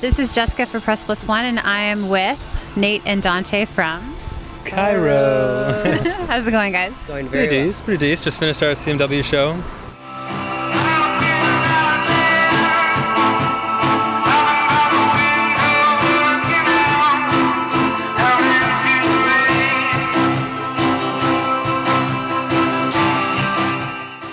This is Jessica for Press Plus One, and I am with Nate and Dante from CAI.RO. How's it going, guys? Going very well. Pretty decent. Just finished our CMW show.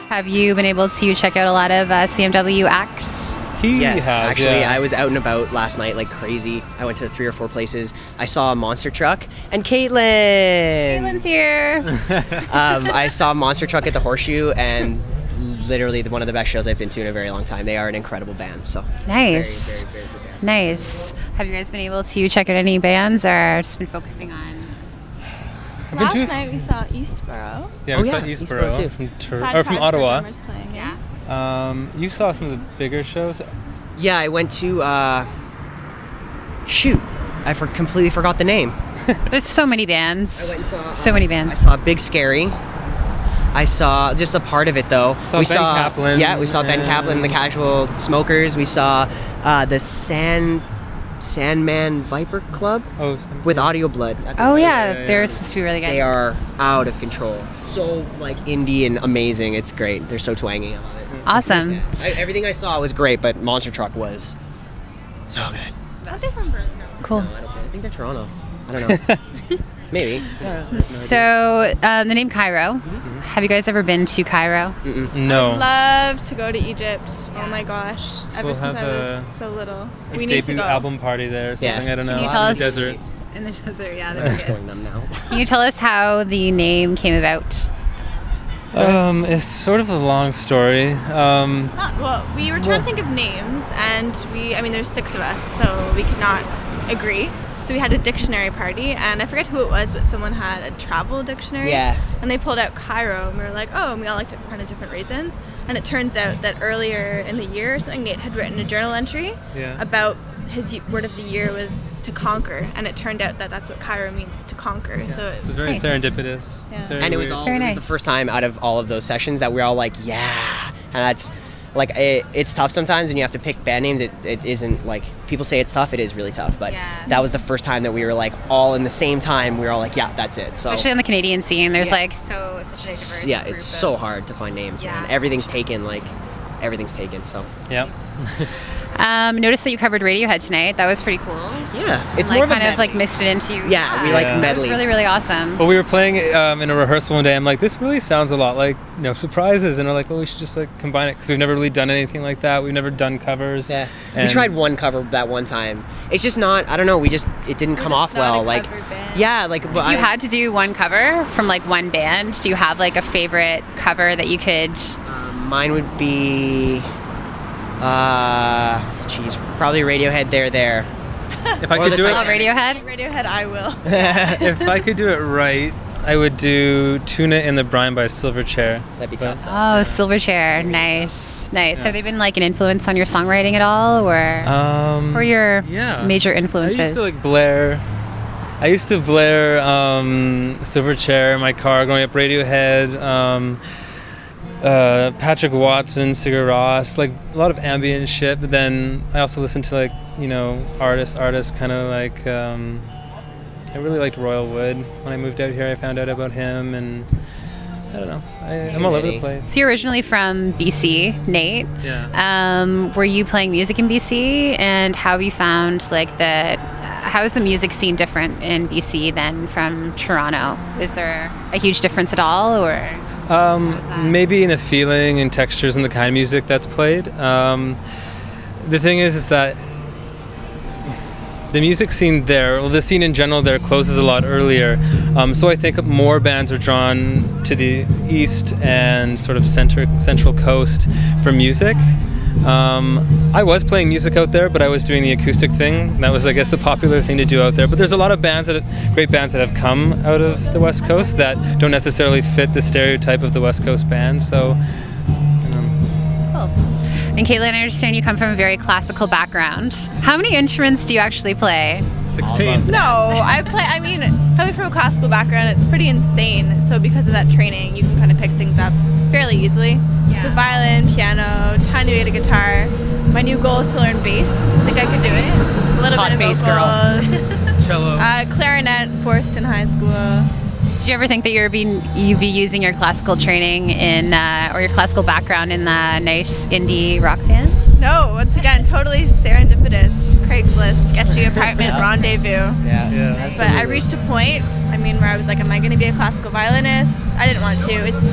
Have you been able to check out a lot of CMW acts? Yes, has, actually, yeah. I was out and about last night like crazy. I went to 3 or 4 places. I saw a monster truck and Caitlin. Caitlin's here. I saw a monster truck at the Horseshoe and literally one of the best shows I've been to in a very long time. They are an incredible band. So Nice. Very, very, very good band. Nice. Have you guys been able to check out any bands or just been focusing on? Last night we saw Eastborough. Yeah, Oh, we saw yeah, Eastborough Eastborough too. from Ottawa. Playing, You saw some of the bigger shows. Yeah, I went to shoot. I completely forgot the name. There's so many bands. I went and saw So many I bands. saw Big Scary. I saw just a part of it though. Saw Ben Kaplan. Yeah, we saw Ben Kaplan and the Casual Smokers. We saw the Sandman Viper Club with Audio Blood. Oh yeah, yeah. they're supposed to be really good. They are out of control. So like indie and amazing. It's great. They're so twangy. I love it. Awesome. Yeah. Everything I saw was great, but Monster Truck was so good. Aren't they from Berlin? Cool. No, I think they're Toronto. I don't know. Maybe. So the name CAI.RO. Have you guys ever been to CAI.RO? No. Love to go to Egypt. Oh my gosh. Ever We'll since have I was so little. We need to debut go. album party there or something. Yeah. I don't know. Can you tell In us- the desert. In the desert, yeah. That'd be good. Going them now. Can you tell us how the name came about? It's sort of a long story. Well, we were trying to think of names, and there's 6 of us, so we could not agree. So we had a dictionary party, and I forget who it was, but someone had a travel dictionary. Yeah. And they pulled out CAI.RO, and we were like, oh, and we all liked it for kind of different reasons. And it turns out that earlier in the year or something, Nate had written a journal entry about his word of the year was to conquer, and it turned out that that's what CAI.RO means, to conquer. Yeah. So It's very Nice. serendipitous. Yeah. Very And it was weird. all Very it was nice. the first time out of all of those sessions that we're all like, yeah. And that's like it's tough sometimes when you have to pick band names. It isn't like people say it's tough. It is really tough. But that was the first time that we were like all in the same time. We were all like, yeah, that's it. So Especially on the Canadian scene, there's Yeah. like such a diverse yeah, group it's so of- hard to find names, Yeah. man. Everything's taken. So Yep. Noticed that you covered Radiohead tonight. That was pretty cool. yeah, it's like more of a kind of like medley. mixed it into. Yeah, we like Yeah. That was medleys. really, really awesome. Well, we were playing in a rehearsal one day. I'm like, this really sounds a lot like surprises, and we're like, well, we should just like combine it because we've never really done anything like that. We've never done covers. Yeah, we And- tried one cover that one time. It's just not. I don't know. It didn't come off not well. a Like, cover band. yeah, like. But If you had to do one cover from like one band, do you have like a favorite cover that you could? Mine would be, probably Radiohead. There. If I Or could the do Oh, it, Radiohead. Radiohead, I will. if I could do it right, I would do "Tuna in the Brine" by Silverchair. That'd be tough. Oh, Silverchair. Nice. Yeah. Have they been like an influence on your songwriting at all, or your yeah. major I influences? used to blare Silverchair in my car growing up. Radiohead, Patrick Watson, Sigur Rós, like a lot of ambient shit. But then I also listened to artists kind of like. I really liked Royal Wood. When I moved out here, I found out about him, and I don't know. I'm all over the place. So you're originally from BC, Nate. Yeah. Were you playing music in BC, and how have you found how is the music scene different in BC than from Toronto? Is there a huge difference at all, or? Maybe in the feeling and textures and the kind of music that's played. The thing is that the music scene there, the scene in general there closes a lot earlier. So I think more bands are drawn to the east and sort of central coast for music. I was playing music out there, but I was doing the acoustic thing. That was, I guess, the popular thing to do out there. But there's a lot of great bands that have come out of the West Coast that don't necessarily fit the stereotype of the West Coast band. So, Cool. And Caitlin, I understand you come from a very classical background. How many instruments do you actually play? 16. No, coming from a classical background, it's pretty insane. So because of that training, you can kind of pick things up fairly easily. Yeah. So violin, piano, tiny bit of guitar. My new goal is to learn bass. I think I can do it. A little Hot bit of bass vocals. Cello. Clarinet, forced in high school. Did you ever think that you'd be using your classical training in or your classical background in the nice indie rock band? No, once again, totally serendipitous. Craigslist, sketchy apartment rendezvous. Yeah. But I reached a point, where I was like, am I going to be a classical violinist? I didn't want to. It's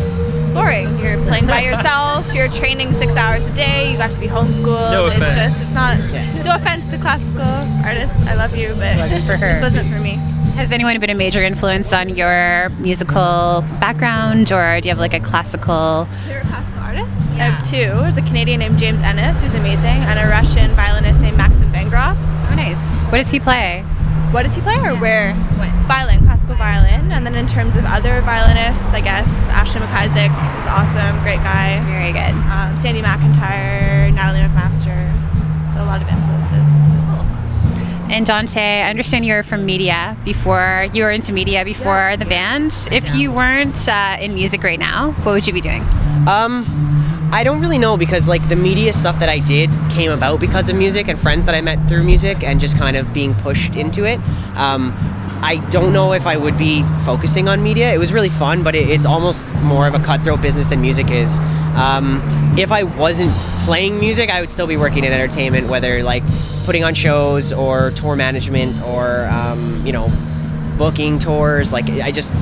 boring. You're playing by yourself. You're training 6 hours a day. You got to be homeschooled. No offense. It's not. No offense to classical artists. I love you, but this wasn't for me. Has anyone been a major influence on your musical background, or do you have like a classical? Favorite classical artist? Yeah. I have two. There's a Canadian named James Ennis, who's amazing, and a Russian violinist named Maxim Vengrov. Oh, nice. What does he play? What does he play, or where? What? Violin, classical violin. And then in terms of other violinists, I guess Ashley McIsaac is awesome, great guy. Very good. Sandy McIntyre, Natalie McMaster. So a lot of influences. And Dante, I understand you were from media before, you were into media before the band. If you weren't in music right now, what would you be doing? I don't really know, because like the media stuff that I did came about because of music and friends that I met through music and just kind of being pushed into it. I don't know if I would be focusing on media. It was really fun, but it's almost more of a cutthroat business than music is. If I wasn't playing music, I would still be working in entertainment, whether like putting on shows or tour management or booking tours. Like this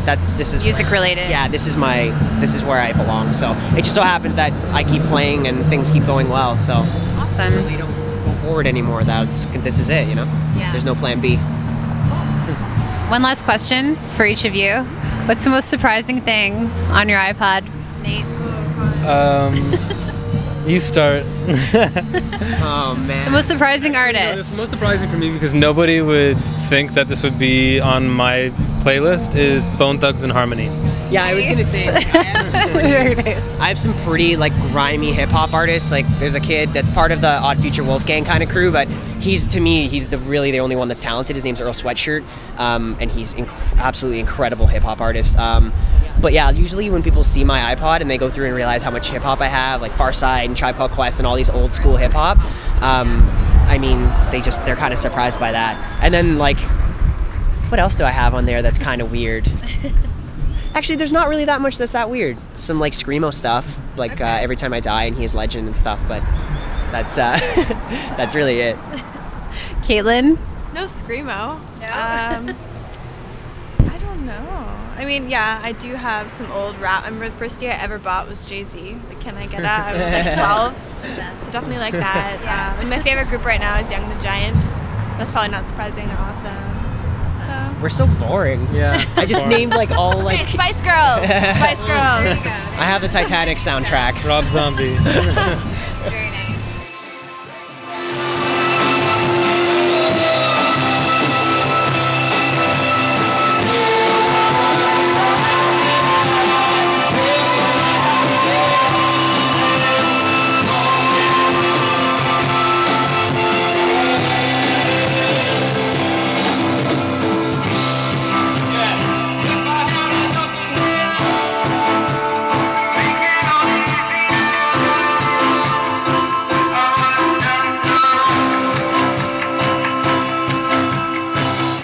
is Music related. Yeah, this is where I belong. So it just so happens that I keep playing and things keep going well. So Awesome. I really don't go forward anymore. This is it. Yeah. There's no plan B. One last question for each of you. What's the most surprising thing on your iPod, Nate? You start. Oh man. The most surprising It's artist. most surprising for me because nobody would think that this would be on my playlist is Bone Thugs and Harmony. Yeah, I was gonna say. I have some pretty like grimy hip hop artists. Like there's a kid that's part of the Odd Future Wolfgang kind of crew, but he's really the only one that's talented. His name's Earl Sweatshirt, and he's absolutely incredible hip hop artist. But yeah, usually when people see my iPod and they go through and realize how much hip hop I have, like Farside and Tribe Called Quest and all these old school hip hop, they're kind of surprised by that. And then like, what else do I have on there that's kind of weird? Actually, there's not really that much that's that weird. Some like screamo stuff, like Every Time I Die and He Is Legend and stuff, but that's that's really it. Caitlin? No screamo. No? I don't know. I do have some old rap. I remember the first day I ever bought was Jay-Z. Like, Can I Get It? I was like 12. So definitely like that. Yeah. And my favorite group right now is Young the Giant. That's probably not surprising. They're awesome. So. We're so boring. Yeah. I just named like all like. Hey, Spice Girls. Spice Girls. I have the Titanic soundtrack. Rob Zombie.